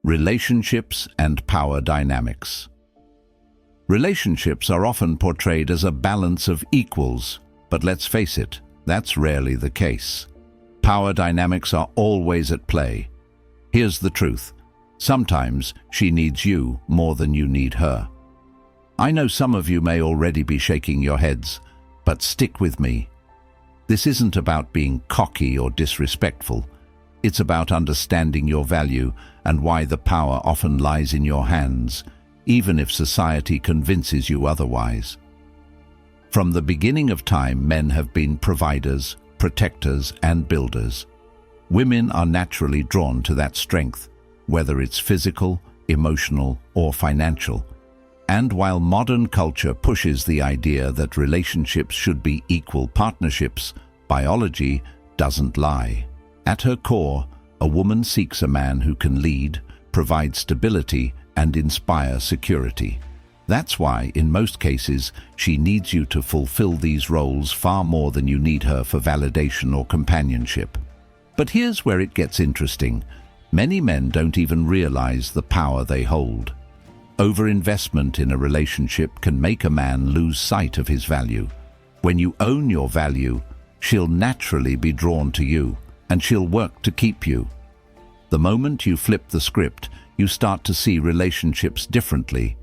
Relationships and power dynamics. Relationships are often portrayed as a balance of equals, but let's face it, that's rarely the case. Power dynamics are always at play. Here's the truth. Sometimes she needs you more than you need her. I know some of you may already be shaking your heads, but stick with me. This isn't about being cocky or disrespectful. It's about understanding your value and why the power often lies in your hands, even if society convinces you otherwise. From the beginning of time, men have been providers, protectors, and builders. Women are naturally drawn to that strength, whether it's physical, emotional, or financial. And while modern culture pushes the idea that relationships should be equal partnerships, biology doesn't lie. At her core, a woman seeks a man who can lead, provide stability, and inspire security. That's why, in most cases, she needs you to fulfill these roles far more than you need her for validation or companionship. But here's where it gets interesting. Many men don't even realize the power they hold. Overinvestment in a relationship can make a man lose sight of his value. When you own your value, she'll naturally be drawn to you, and she'll work to keep you. The moment you flip the script, you start to see relationships differently.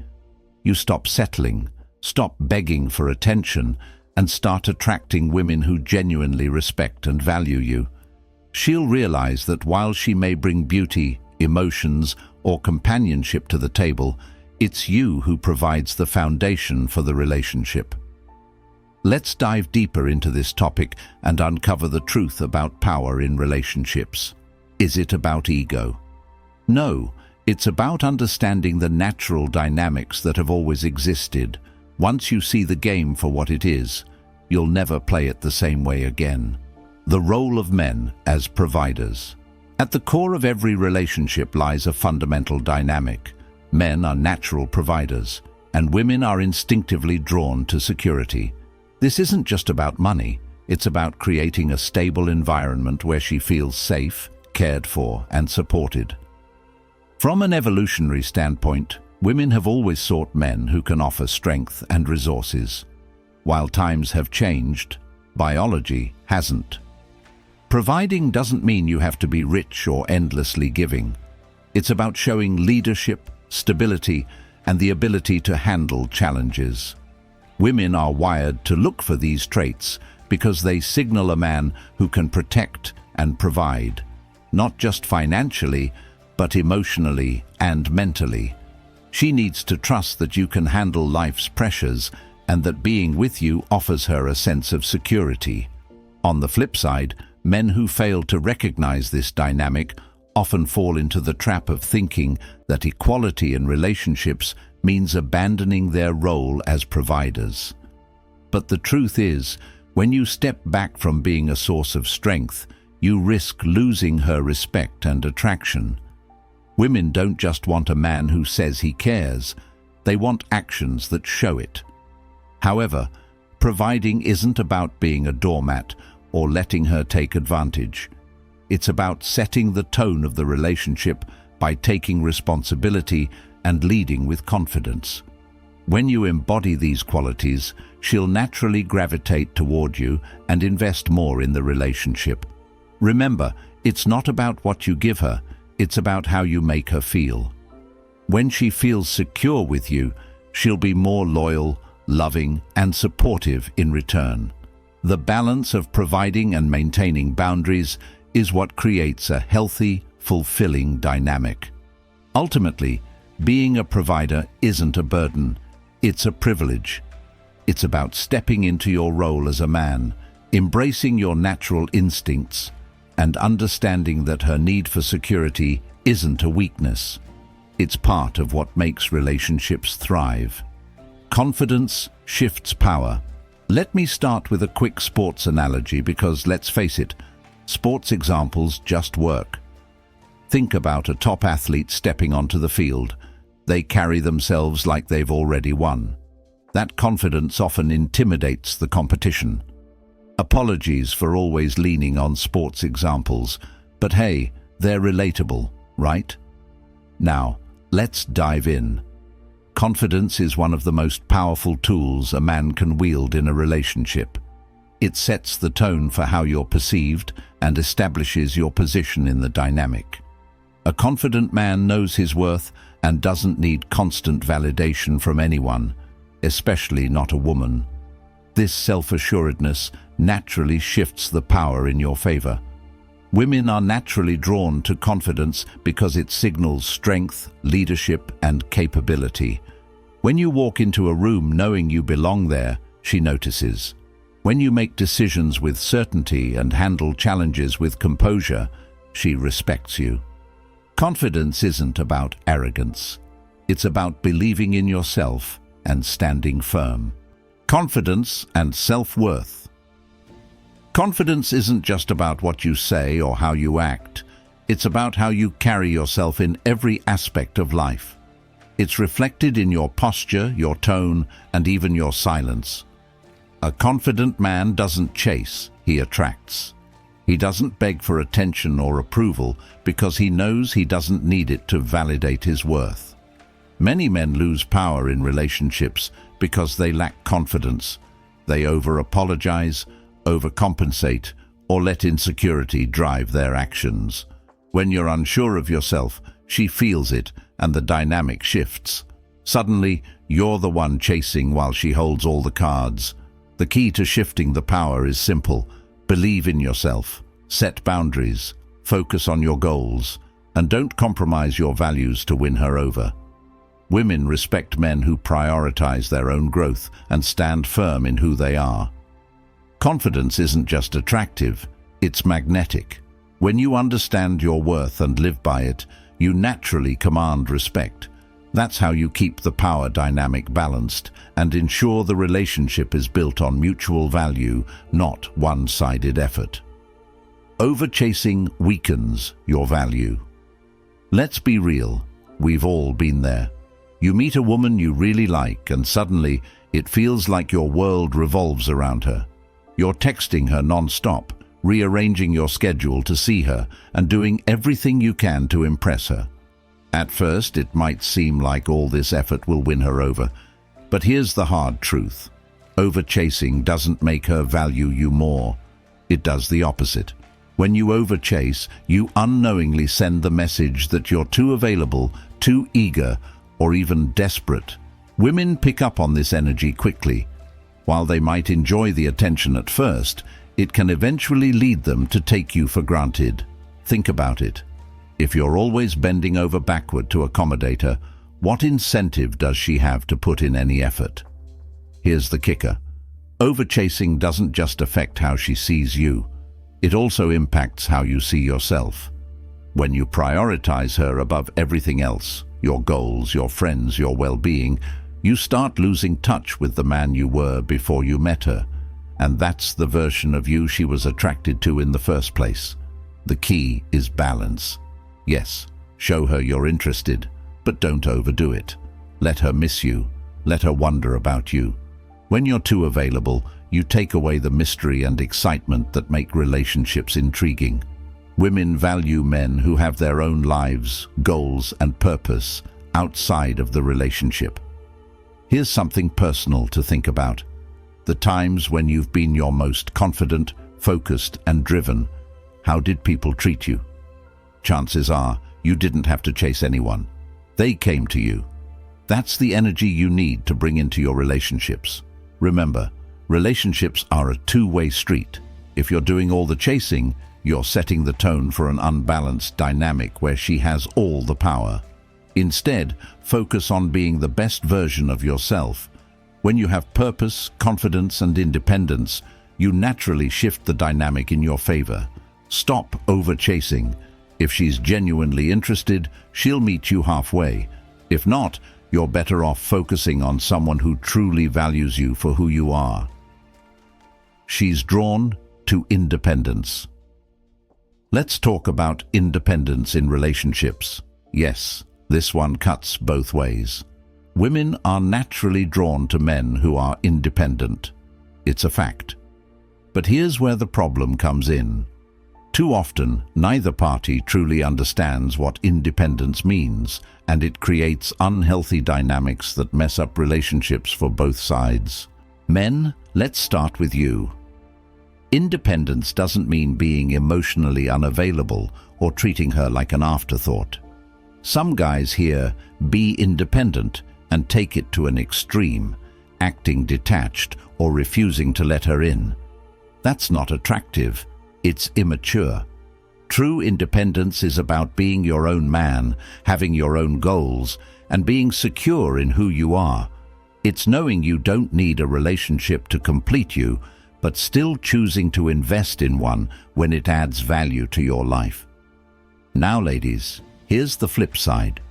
You stop settling, stop begging for attention, and start attracting women who genuinely respect and value you. She'll realize that while she may bring beauty, emotions, or companionship to the table, it's you who provides the foundation for the relationship. Let's dive deeper into this topic and uncover the truth about power in relationships. Is it about ego? No, it's about understanding the natural dynamics that have always existed. Once you see the game for what it is, you'll never play it the same way again. The role of men as providers. At the core of every relationship lies a fundamental dynamic. Men are natural providers, and women are instinctively drawn to security. This isn't just about money, it's about creating a stable environment where she feels safe, cared for, and supported. From an evolutionary standpoint, women have always sought men who can offer strength and resources. While times have changed, biology hasn't. Providing doesn't mean you have to be rich or endlessly giving. It's about showing leadership, stability, and the ability to handle challenges. Women are wired to look for these traits because they signal a man who can protect and provide, not just financially, but emotionally and mentally. She needs to trust that you can handle life's pressures and that being with you offers her a sense of security. On the flip side, men who fail to recognize this dynamic often fall into the trap of thinking that equality in relationships means abandoning their role as providers. But the truth is, when you step back from being a source of strength, you risk losing her respect and attraction. Women don't just want a man who says he cares, they want actions that show it. However, providing isn't about being a doormat or letting her take advantage. It's about setting the tone of the relationship by taking responsibility and leading with confidence. When you embody these qualities, she'll naturally gravitate toward you and invest more in the relationship. Remember, it's not about what you give her, it's about how you make her feel. When she feels secure with you, she'll be more loyal, loving, and supportive in return. The balance of providing and maintaining boundaries is what creates a healthy, fulfilling dynamic. Ultimately, being a provider isn't a burden, it's a privilege. It's about stepping into your role as a man, embracing your natural instincts, and understanding that her need for security isn't a weakness. It's part of what makes relationships thrive. Confidence shifts power. Let me start with a quick sports analogy because, let's face it, sports examples just work. Think about a top athlete stepping onto the field. They carry themselves like they've already won. That confidence often intimidates the competition. Apologies for always leaning on sports examples, but hey, they're relatable, right? Now, let's dive in. Confidence is one of the most powerful tools a man can wield in a relationship. It sets the tone for how you're perceived and establishes your position in the dynamic. A confident man knows his worth and doesn't need constant validation from anyone, especially not a woman. This self-assuredness naturally shifts the power in your favor. Women are naturally drawn to confidence because it signals strength, leadership, and capability. When you walk into a room knowing you belong there, she notices. When you make decisions with certainty and handle challenges with composure, she respects you. Confidence isn't about arrogance. It's about believing in yourself and standing firm. Confidence and self-worth. Confidence isn't just about what you say or how you act. It's about how you carry yourself in every aspect of life. It's reflected in your posture, your tone, and even your silence. A confident man doesn't chase, he attracts. He doesn't beg for attention or approval because he knows he doesn't need it to validate his worth. Many men lose power in relationships because they lack confidence. They over-apologize, overcompensate, or let insecurity drive their actions. When you're unsure of yourself, she feels it and the dynamic shifts. Suddenly, you're the one chasing while she holds all the cards. The key to shifting the power is simple. Believe in yourself, set boundaries, focus on your goals, and don't compromise your values to win her over. Women respect men who prioritize their own growth and stand firm in who they are. Confidence isn't just attractive, it's magnetic. When you understand your worth and live by it, you naturally command respect. That's how you keep the power dynamic balanced and ensure the relationship is built on mutual value, not one-sided effort. Overchasing weakens your value. Let's be real, we've all been there. You meet a woman you really like and suddenly it feels like your world revolves around her. You're texting her non-stop, rearranging your schedule to see her and doing everything you can to impress her. At first, it might seem like all this effort will win her over, but here's the hard truth. Overchasing doesn't make her value you more. It does the opposite. When you overchase, you unknowingly send the message that you're too available, too eager, or even desperate. Women pick up on this energy quickly. While they might enjoy the attention at first, it can eventually lead them to take you for granted. Think about it. If you're always bending over backward to accommodate her, what incentive does she have to put in any effort? Here's the kicker. Overchasing doesn't just affect how she sees you. It also impacts how you see yourself. When you prioritize her above everything else, your goals, your friends, your well-being, you start losing touch with the man you were before you met her. And that's the version of you she was attracted to in the first place. The key is balance. Yes, show her you're interested, but don't overdo it. Let her miss you. Let her wonder about you. When you're too available, you take away the mystery and excitement that make relationships intriguing. Women value men who have their own lives, goals, and purpose outside of the relationship. Here's something personal to think about. The times when you've been your most confident, focused, and driven, how did people treat you? Chances are you didn't have to chase anyone. They came to you. That's the energy you need to bring into your relationships. Remember, relationships are a two-way street. If you're doing all the chasing, you're setting the tone for an unbalanced dynamic where she has all the power. Instead, focus on being the best version of yourself. When you have purpose, confidence, and independence, you naturally shift the dynamic in your favor. Stop over-chasing. If she's genuinely interested, she'll meet you halfway. If not, you're better off focusing on someone who truly values you for who you are. She's drawn to independence. Let's talk about independence in relationships. Yes, this one cuts both ways. Women are naturally drawn to men who are independent. It's a fact. But here's where the problem comes in. Too often, neither party truly understands what independence means, and it creates unhealthy dynamics that mess up relationships for both sides. Men, let's start with you. Independence doesn't mean being emotionally unavailable or treating her like an afterthought. Some guys hear, "be independent," and take it to an extreme, acting detached or refusing to let her in. That's not attractive. It's immature. True independence is about being your own man, having your own goals, and being secure in who you are. It's knowing you don't need a relationship to complete you, but still choosing to invest in one when it adds value to your life. Now, ladies, here's the flip side.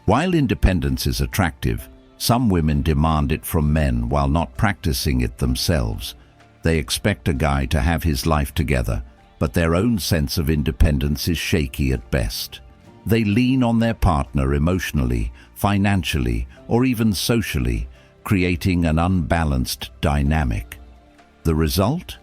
While independence is attractive, some women demand it from men while not practicing it themselves. They expect a guy to have his life together, but their own sense of independence is shaky at best. They lean on their partner emotionally, financially, or even socially, creating an unbalanced dynamic. The result?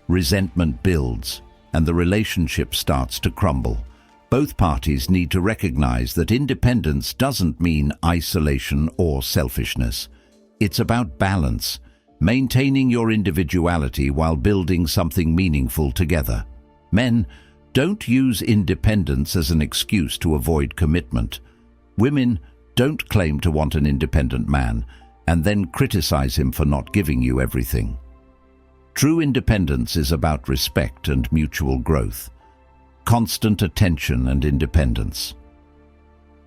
Resentment builds, and the relationship starts to crumble. Both parties need to recognize that independence doesn't mean isolation or selfishness. It's about balance, maintaining your individuality while building something meaningful together. Men, don't use independence as an excuse to avoid commitment. Women, don't claim to want an independent man and then criticize him for not giving you everything. True independence is about respect and mutual growth, constant attention and independence.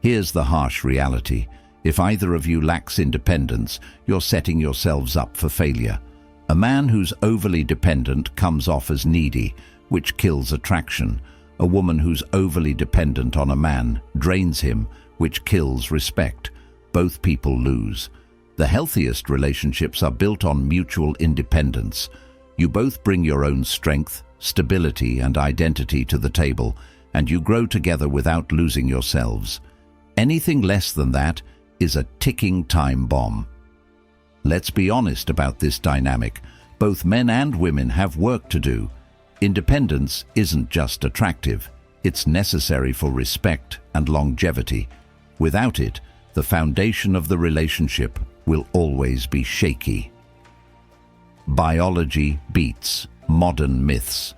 Here's the harsh reality. If either of you lacks independence, you're setting yourselves up for failure. A man who's overly dependent comes off as needy, which kills attraction. A woman who's overly dependent on a man drains him, which kills respect. Both people lose. The healthiest relationships are built on mutual independence. You both bring your own strength, stability, and identity to the table, and you grow together without losing yourselves. Anything less than that is a ticking time bomb. Let's be honest about this dynamic. Both men and women have work to do. Independence isn't just attractive, it's necessary for respect and longevity. Without it, the foundation of the relationship will always be shaky. Biology beats modern myths.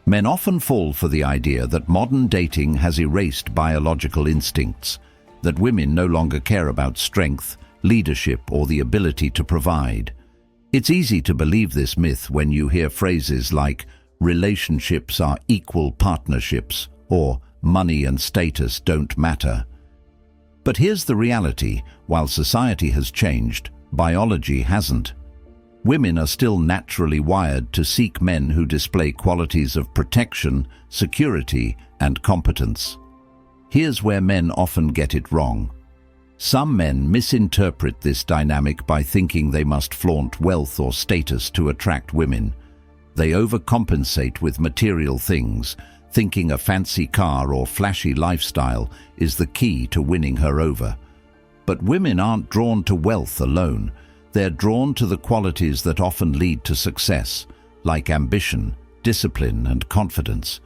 Men often fall for the idea that modern dating has erased biological instincts, that women no longer care about strength, leadership, or the ability to provide. It's easy to believe this myth when you hear phrases like relationships are equal partnerships or money and status don't matter. But here's the reality: while society has changed, biology hasn't. Women are still naturally wired to seek men who display qualities of protection, security, and competence. Here's where men often get it wrong. Some men misinterpret this dynamic by thinking they must flaunt wealth or status to attract women. They overcompensate with material things, thinking a fancy car or flashy lifestyle is the key to winning her over. But women aren't drawn to wealth alone. They're drawn to the qualities that often lead to success, like ambition, discipline, and confidence.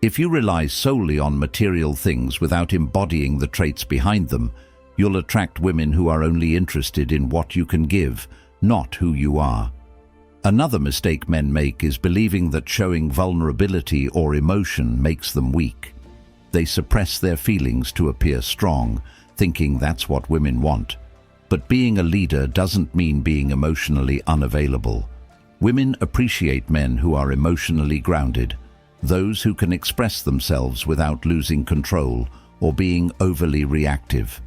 If you rely solely on material things without embodying the traits behind them, you'll attract women who are only interested in what you can give, not who you are. Another mistake men make is believing that showing vulnerability or emotion makes them weak. They suppress their feelings to appear strong, thinking that's what women want. But being a leader doesn't mean being emotionally unavailable. Women appreciate men who are emotionally grounded, those who can express themselves without losing control or being overly reactive.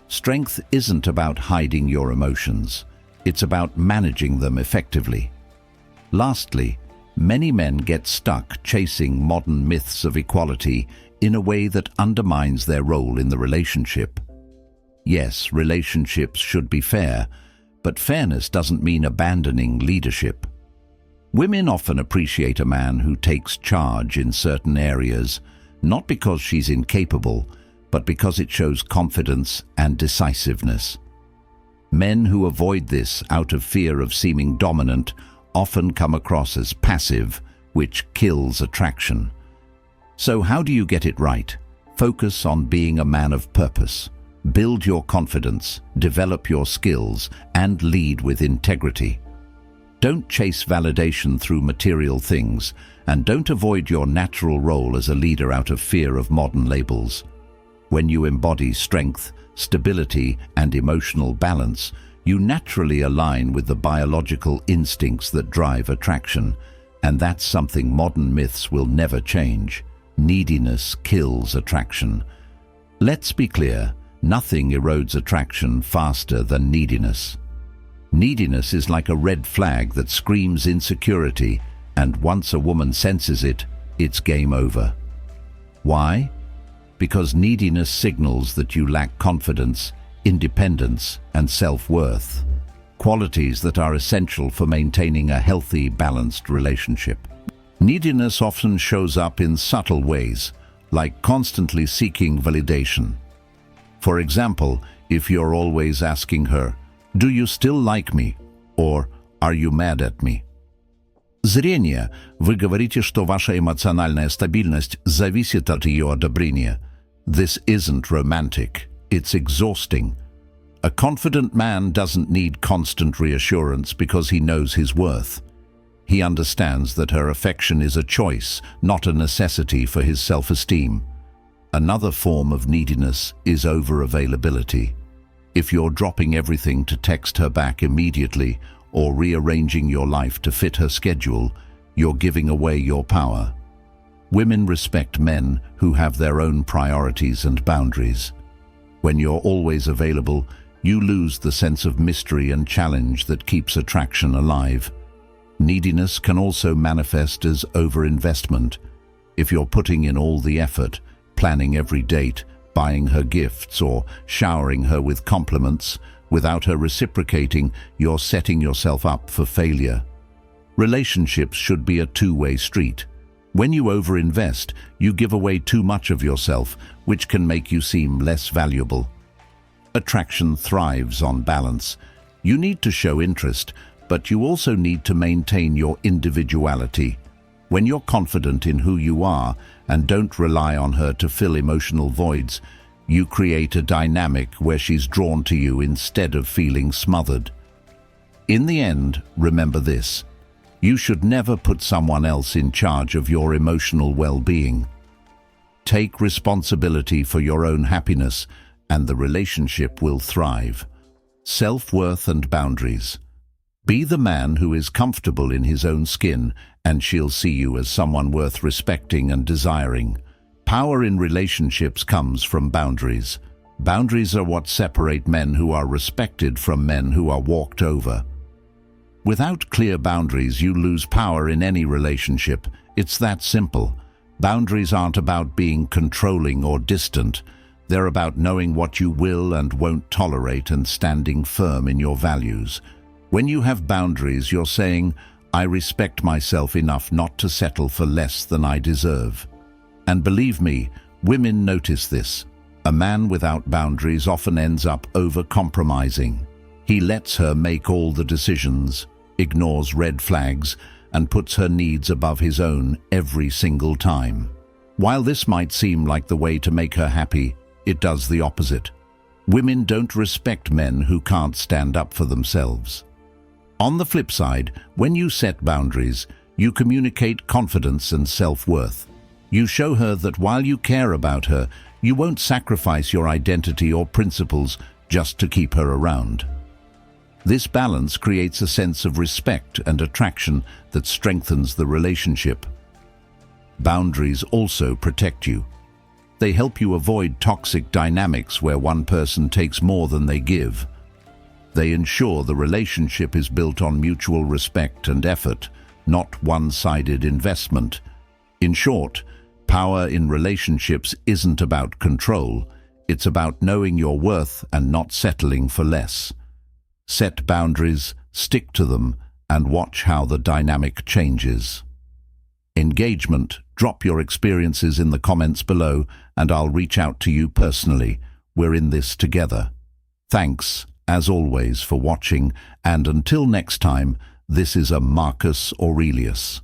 Strength isn't about hiding your emotions. It's about managing them effectively. Lastly, many men get stuck chasing modern myths of equality in a way that undermines their role in the relationship. Yes, relationships should be fair, but fairness doesn't mean abandoning leadership. Women often appreciate a man who takes charge in certain areas, not because she's incapable, but because it shows confidence and decisiveness. Men who avoid this out of fear of seeming dominant often come across as passive, which kills attraction. So how do you get it right? Focus on being a man of purpose. Build your confidence, develop your skills, and lead with integrity. Don't chase validation through material things, and don't avoid your natural role as a leader out of fear of modern labels. When you embody strength, stability, and emotional balance, you naturally align with the biological instincts that drive attraction, and that's something modern myths will never change. Neediness kills attraction. Let's be clear, nothing erodes attraction faster than neediness. Neediness is like a red flag that screams insecurity, and once a woman senses it, it's game over. Why? Because neediness signals that you lack confidence, independence, and self-worth, qualities that are essential for maintaining a healthy, balanced relationship. Neediness often shows up in subtle ways, like constantly seeking validation. For example, if you're always asking her, "Do you still like me?" or "Are you mad at me?" Зрение. Вы говорите, что ваша эмоциональная стабильность зависит от ее одобрения. This isn't romantic. It's exhausting. A confident man doesn't need constant reassurance because he knows his worth. He understands that her affection is a choice, not a necessity for his self-esteem. Another form of neediness is over-availability. If you're dropping everything to text her back immediately or rearranging your life to fit her schedule, you're giving away your power. Women respect men who have their own priorities and boundaries. When you're always available, you lose the sense of mystery and challenge that keeps attraction alive. Neediness can also manifest as overinvestment. If you're putting in all the effort, planning every date, buying her gifts, or showering her with compliments, without her reciprocating, you're setting yourself up for failure. Relationships should be a two-way street. When you overinvest, you give away too much of yourself, which can make you seem less valuable. Attraction thrives on balance. You need to show interest, but you also need to maintain your individuality. When you're confident in who you are and don't rely on her to fill emotional voids, you create a dynamic where she's drawn to you instead of feeling smothered. In the end, remember this: you should never put someone else in charge of your emotional well-being. Take responsibility for your own happiness, and the relationship will thrive. Self-worth and boundaries. Be the man who is comfortable in his own skin, and she'll see you as someone worth respecting and desiring. Power in relationships comes from boundaries. Boundaries are what separate men who are respected from men who are walked over. Without clear boundaries, you lose power in any relationship. It's that simple. Boundaries aren't about being controlling or distant. They're about knowing what you will and won't tolerate and standing firm in your values. When you have boundaries, you're saying, "I respect myself enough not to settle for less than I deserve." And believe me, women notice this. A man without boundaries often ends up over-compromising. He lets her make all the decisions, ignores red flags, and puts her needs above his own every single time. While this might seem like the way to make her happy, it does the opposite. Women don't respect men who can't stand up for themselves. On the flip side, when you set boundaries, you communicate confidence and self-worth. You show her that while you care about her, you won't sacrifice your identity or principles just to keep her around. This balance creates a sense of respect and attraction that strengthens the relationship. Boundaries also protect you. They help you avoid toxic dynamics where one person takes more than they give. They ensure the relationship is built on mutual respect and effort, not one-sided investment. In short, power in relationships isn't about control. It's about knowing your worth and not settling for less. Set boundaries, stick to them, and watch how the dynamic changes. Engagement. Drop your experiences in the comments below, and I'll reach out to you personally. We're in this together. Thanks, as always, for watching, and until next time, this is a Marcus Aurelius.